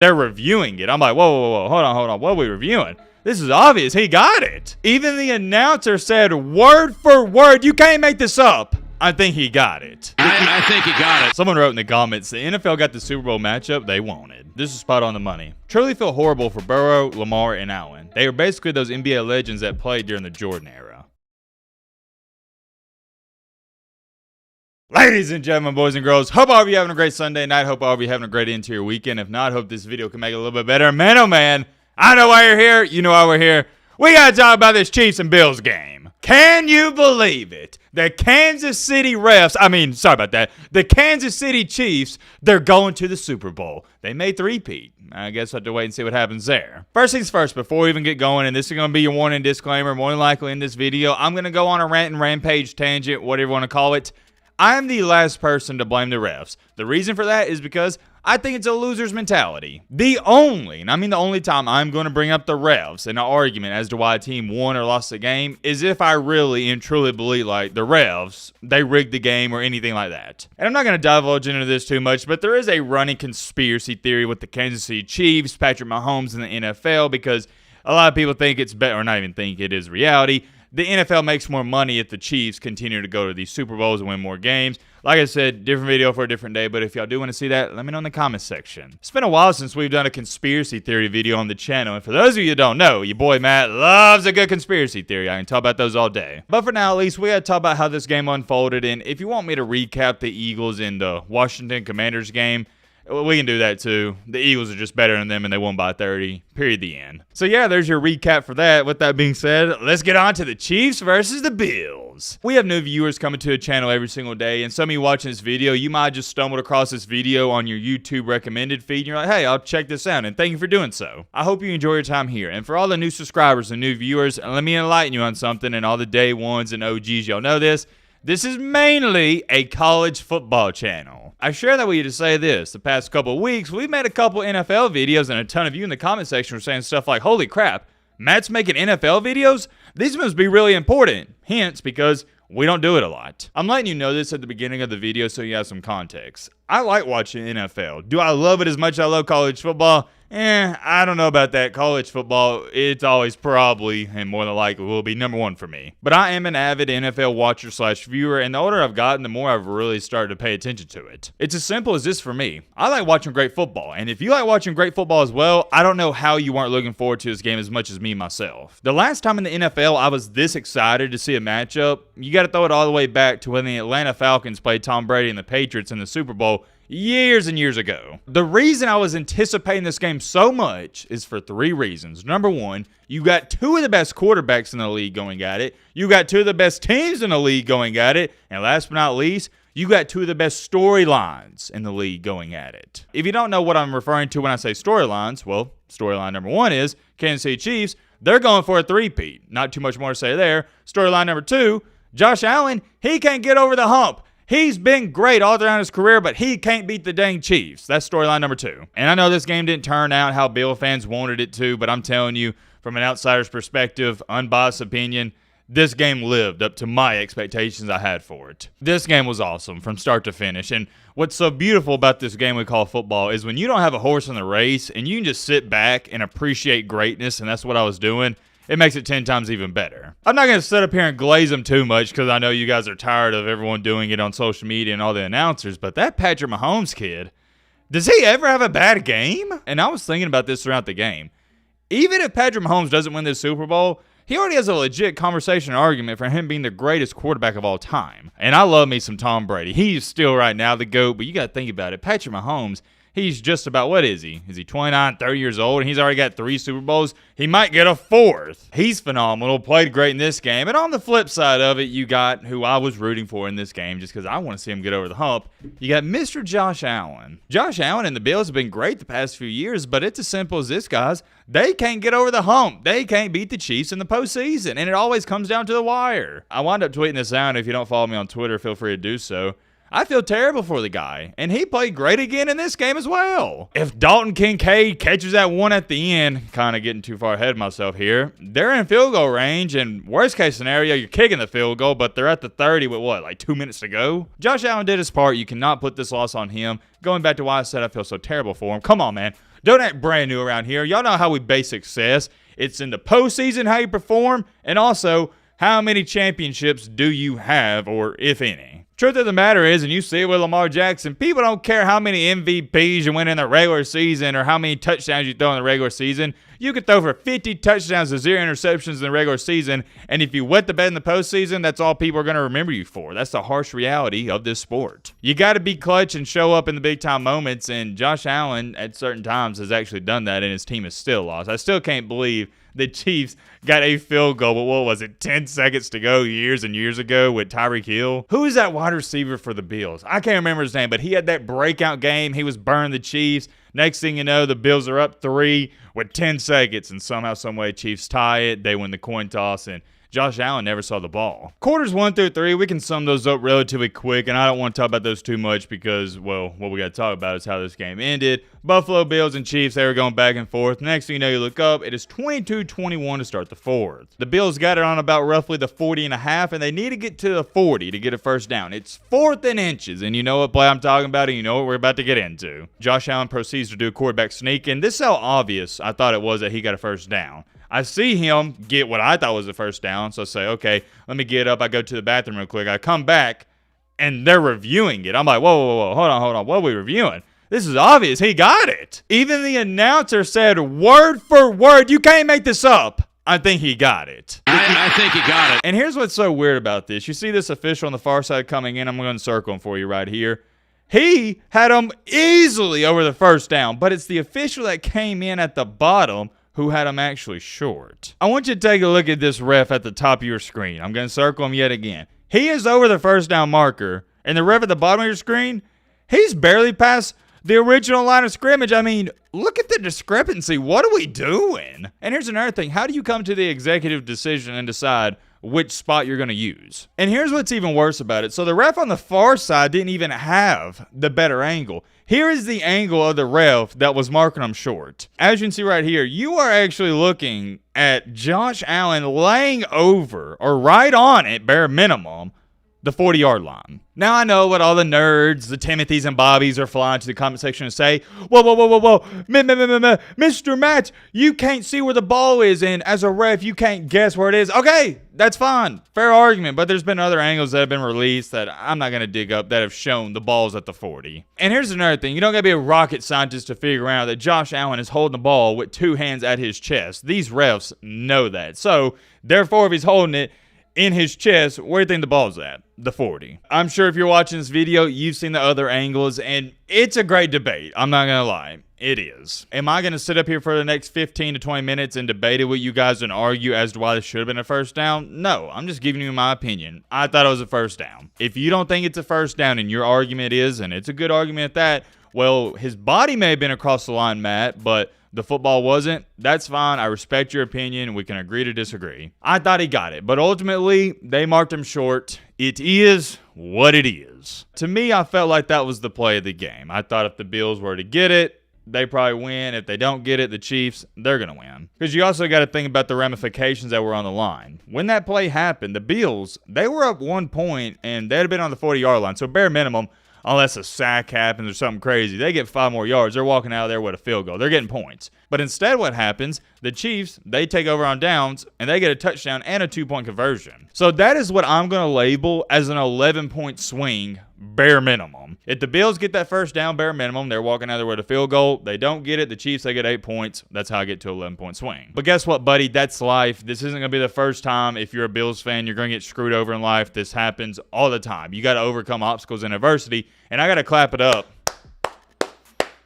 They're reviewing it. I'm like, whoa, whoa, whoa, hold on. What are we reviewing? This is obvious. He got it. Even the announcer said word for word, you can't make this up. I think he got it. I think he got it. Someone wrote in the comments, the NFL got the Super Bowl matchup they wanted. This is spot on the money. Truly feel horrible for Burrow, Lamar, and Allen. They were basically those NBA legends that played during the Jordan era. Ladies and gentlemen, boys and girls, hope all of you having a great Sunday night. Hope all of you having a great end to your weekend. If not, hope this video can make it a little bit better. Man, oh man, I know why you're here. You know why we're here. We got to talk about this Chiefs and Bills game. Can you believe it? The Kansas City the Kansas City Chiefs, they're going to the Super Bowl. They may three-peat. I guess we'll have to wait and see what happens there. First things first, before we even get going, and this is going to be your warning disclaimer, more than likely in this video, I'm going to go on a rant and rampage tangent, whatever you want to call it. I'm the last person to blame the refs. The reason for that is because I think it's a loser's mentality. The only time I'm going to bring up the refs in an argument as to why a team won or lost the game is if I really and truly believe like the refs, they rigged the game or anything like that. And I'm not going to divulge into this too much, but there is a running conspiracy theory with the Kansas City Chiefs, Patrick Mahomes, and the NFL because a lot of people think it's better, or not even think it is reality. The NFL makes more money if the Chiefs continue to go to these Super Bowls and win more games. Like I said, different video for a different day, but if y'all do want to see that, let me know in the comments section. It's been a while since we've done a conspiracy theory video on the channel, and for those of you who don't know, your boy Matt loves a good conspiracy theory. I can talk about those all day. But for now, at least, we gotta talk about how this game unfolded, and if you want me to recap the Eagles and the Washington Commanders game, we can do that too. The Eagles are just better than them and they won by 30. Period. The end. So yeah, there's your recap for that. With that being said, let's get on to the Chiefs versus the Bills. We have new viewers coming to the channel every single day, and some of you watching this video, you might just stumbled across this video on your YouTube recommended feed and you're like, hey, I'll check this out, and thank you for doing so. I hope you enjoy your time here. And for all the new subscribers and new viewers, let me enlighten you on something, and all the day ones and OGs, y'all know this. This is mainly a college football channel. I share that with you to say this. The past couple of weeks, we've made a couple NFL videos, and a ton of you in the comment section were saying stuff like, holy crap, Matt's making NFL videos? These must be really important. Hence, because we don't do it a lot. I'm letting you know this at the beginning of the video so you have some context. I like watching NFL. Do I love it as much as I love college football? I don't know about that. College football, it's always probably, and more than likely, will be number one for me. But I am an avid NFL watcher / viewer, and the older I've gotten, the more I've really started to pay attention to it. It's as simple as this for me. I like watching great football, and if you like watching great football as well, I don't know how you weren't looking forward to this game as much as me myself. The last time in the NFL I was this excited to see a matchup, you got to throw it all the way back to when the Atlanta Falcons played Tom Brady and the Patriots in the Super Bowl years and years ago. The reason I was anticipating this game so much is for three reasons. Number one, you got two of the best quarterbacks in the league going at it. You got two of the best teams in the league going at it. And last but not least, you got two of the best storylines in the league going at it. If you don't know what I'm referring to when I say storylines, well, storyline number one is Kansas City Chiefs. They're going for a three-peat. Not too much more to say there. Storyline number two, Josh Allen, he can't get over the hump. He's been great all throughout his career, but he can't beat the dang Chiefs. That's storyline number two. And I know this game didn't turn out how Bill fans wanted it to, but I'm telling you, from an outsider's perspective, unbiased opinion, this game lived up to my expectations I had for it. This game was awesome from start to finish. And what's so beautiful about this game we call football is when you don't have a horse in the race and you can just sit back and appreciate greatness, and that's what I was doing, it makes it 10 times even better. I'm not going to sit up here and glaze them too much because I know you guys are tired of everyone doing it on social media and all the announcers, but that Patrick Mahomes kid, does he ever have a bad game? And I was thinking about this throughout the game. Even if Patrick Mahomes doesn't win this Super Bowl, he already has a legit conversation and argument for him being the greatest quarterback of all time. And I love me some Tom Brady. He's still right now the GOAT, but you got to think about it. Patrick Mahomes, he's just about, what is he? Is he 29, 30 years old, and he's already got 3 Super Bowls? He might get a 4th. He's phenomenal, played great in this game. And on the flip side of it, you got who I was rooting for in this game just because I want to see him get over the hump. You got Mr. Josh Allen. Josh Allen and the Bills have been great the past few years, but it's as simple as this, guys. They can't get over the hump. They can't beat the Chiefs in the postseason, and it always comes down to the wire. I wound up tweeting this out. If you don't follow me on Twitter, feel free to do so. I feel terrible for the guy, and he played great again in this game as well. If Dalton Kincaid catches that one at the end, kind of getting too far ahead of myself here, they're in field goal range, and worst case scenario, you're kicking the field goal, but they're at the 30 with what, like 2 minutes to go? Josh Allen did his part. You cannot put this loss on him. Going back to why I said I feel so terrible for him. Come on, man. Don't act brand new around here. Y'all know how we base success. It's in the postseason, how you perform, and also how many championships do you have, or if any. Truth of the matter is, and you see it with Lamar Jackson, people don't care how many MVPs you win in the regular season or how many touchdowns you throw in the regular season. You could throw for 50 touchdowns to 0 interceptions in the regular season, and if you wet the bed in the postseason, that's all people are going to remember you for. That's the harsh reality of this sport. You got to be clutch and show up in the big-time moments, and Josh Allen at certain times has actually done that, and his team has still lost. I still can't believe the Chiefs got a field goal, but what was it, 10 seconds to go years and years ago with Tyreek Hill? Who is that wide receiver for the Bills? I can't remember his name, but he had that breakout game. He was burning the Chiefs. Next thing you know, the Bills are up 3 with 10 seconds, and somehow, someway, Chiefs tie it. They win the coin toss, and Josh Allen never saw the ball. Quarters 1 through 3, we can sum those up relatively quick, and I don't want to talk about those too much because, well, what we got to talk about is how this game ended. Buffalo Bills and Chiefs, they were going back and forth. Next thing you know, you look up, it is 22-21 to start the fourth. The Bills got it on about roughly the 40.5, and they need to get to the 40 to get a first down. It's 4th and inches, and you know what play I'm talking about, and you know what we're about to get into. Josh Allen proceeds to do a quarterback sneak, and this is how obvious I thought it was that he got a first down. I see him get what I thought was the first down, so I say, okay, let me get up. I go to the bathroom real quick. I come back, and they're reviewing it. I'm like, whoa, hold on. What are we reviewing? This is obvious. He got it. Even the announcer said word for word, you can't make this up. I think he got it. I think he got it. And here's what's so weird about this. You see this official on the far side coming in. I'm going to circle him for you right here. He had him easily over the first down, but it's the official that came in at the bottom who had him actually short. I want you to take a look at this ref at the top of your screen. I'm going to circle him yet again. He is over the first down marker, and the ref at the bottom of your screen, he's barely past the original line of scrimmage. I mean, look at the discrepancy. What are we doing? And here's another thing. How do you come to the executive decision and decide which spot you're going to use? And here's what's even worse about it. So the ref on the far side didn't even have the better angle. Here is the angle of the ref that was marking him short. As you can see right here, you are actually looking at Josh Allen laying over, or right on it, bare minimum, the 40-yard line. Now I know what all the nerds, the Timothys and Bobbies are flying to the comment section and say, whoa, Mr. Matt, you can't see where the ball is, and as a ref, you can't guess where it is. Okay, that's fine. Fair argument, but there's been other angles that have been released that I'm not going to dig up that have shown the ball's at the 40. And here's another thing. You don't got to be a rocket scientist to figure out that Josh Allen is holding the ball with 2 hands at his chest. These refs know that. So, therefore, if he's holding it in his chest, where do you think the ball's at? The 40. I'm sure if you're watching this video, you've seen the other angles, and it's a great debate. I'm not going to lie. It is. Am I going to sit up here for the next 15 to 20 minutes and debate it with you guys and argue as to why this should have been a first down? No, I'm just giving you my opinion. I thought it was a first down. If you don't think it's a first down and your argument is, and it's a good argument at that, well, his body may have been across the line, Matt, but the football wasn't. That's fine. I respect your opinion. We can agree to disagree. I thought he got it, but ultimately, they marked him short. It is what it is. To me, I felt like that was the play of the game. I thought if the Bills were to get it, they probably win. If they don't get it, the Chiefs, they're going to win. Because you also got to think about the ramifications that were on the line. When that play happened, the Bills, they were up 1 point, and they'd have been on the 40-yard line. So bare minimum, unless a sack happens or something crazy, they get 5 more yards. They're walking out of there with a field goal. They're getting points. But instead what happens, the Chiefs, they take over on downs, and they get a touchdown and a 2-point conversion. So that is what I'm going to label as an 11-point swing, bare minimum. If the Bills get that first down, bare minimum, they're walking out of there with a field goal. They don't get it. The Chiefs, they get 8 points. That's how I get to 11-point swing. But guess what, buddy? That's life. This isn't going to be the first time. If you're a Bills fan, you're going to get screwed over in life. This happens all the time. You got to overcome obstacles in adversity, and I got to clap it up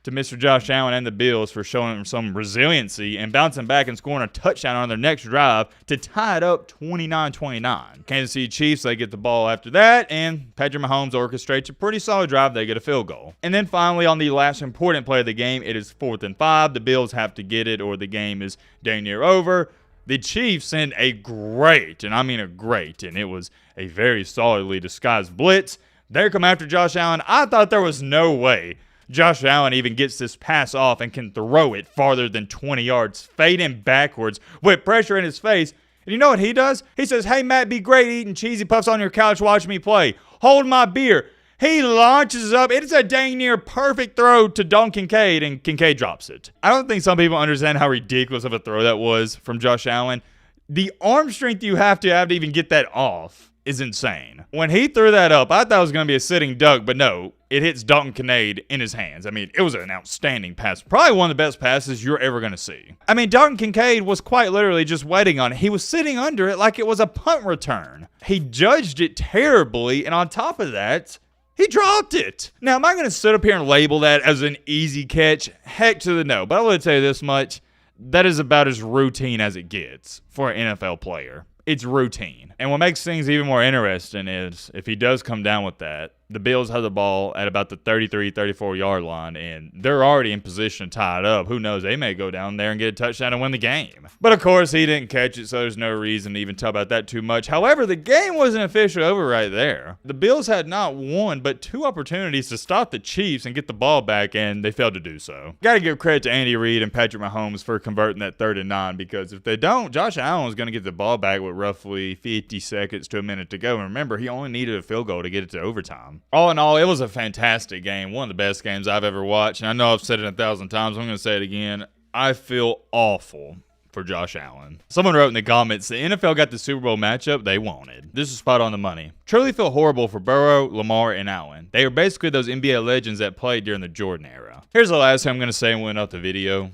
to Mr. Josh Allen and the Bills for showing some resiliency and bouncing back and scoring a touchdown on their next drive to tie it up 29-29. Kansas City Chiefs, they get the ball after that, and Patrick Mahomes orchestrates a pretty solid drive. They get a field goal. And then finally, on the last important play of the game, it is 4th and 5. The Bills have to get it or the game is dang near over. The Chiefs send a great, and I mean a great, and it was a very solidly disguised blitz. They come after Josh Allen. I thought there was no way Josh Allen even gets this pass off and can throw it farther than 20 yards, fading backwards with pressure in his face. And you know what he does? He says, hey, Matt, be great eating cheesy puffs on your couch watching me play. Hold my beer. He launches up. It is a dang near perfect throw to Dalton Kincaid, and Kincaid drops it. I don't think some people understand how ridiculous of a throw that was from Josh Allen. The arm strength you have to even get that off is insane. When he threw that up, I thought it was going to be a sitting duck, but no, it hits Dalton Kincaid in his hands. I mean, it was an outstanding pass. Probably one of the best passes you're ever going to see. I mean, Dalton Kincaid was quite literally just waiting on it. He was sitting under it like it was a punt return. He judged it terribly, and on top of that, he dropped it. Now, am I going to sit up here and label that as an easy catch? Heck to the no. But I will tell you this much. That is about as routine as it gets for an NFL player. It's routine. And what makes things even more interesting is if he does come down with that, the Bills have the ball at about the 33, 34-yard line, and they're already in position to tie it up. Who knows? They may go down there and get a touchdown and win the game. But, of course, he didn't catch it, so there's no reason to even talk about that too much. However, the game wasn't officially over right there. The Bills had not one, but two opportunities to stop the Chiefs and get the ball back, and they failed to do so. Got to give credit to Andy Reid and Patrick Mahomes for converting that 3rd and 9, because if they don't, Josh Allen was going to get the ball back with roughly 50 seconds to a minute to go. And remember, he only needed a field goal to get it to overtime. All in all, it was a fantastic game. One of the best games I've ever watched. And I know I've said it 1,000 times. I'm going to say it again. I feel awful for Josh Allen. Someone wrote in the comments, the NFL got the Super Bowl matchup they wanted. This is spot on the money. Truly feel horrible for Burrow, Lamar, and Allen. They were basically those NBA legends that played during the Jordan era. Here's the last thing I'm going to say and we'll end up the video.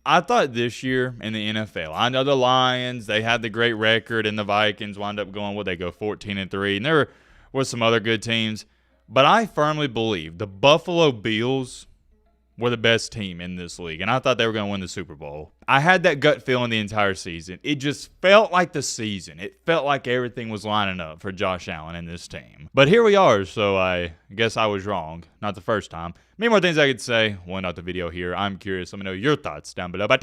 I thought this year in the NFL, I know the Lions, they had the great record, and the Vikings wound up going, they go 14-3, and there were some other good teams. But I firmly believe the Buffalo Bills were the best team in this league, and I thought they were going to win the Super Bowl. I had that gut feeling the entire season. It just felt like the season. It felt like everything was lining up for Josh Allen and this team. But here we are, so I guess I was wrong. Not the first time. Many more things I could say. We'll end out the video here. I'm curious. Let me know your thoughts down below. But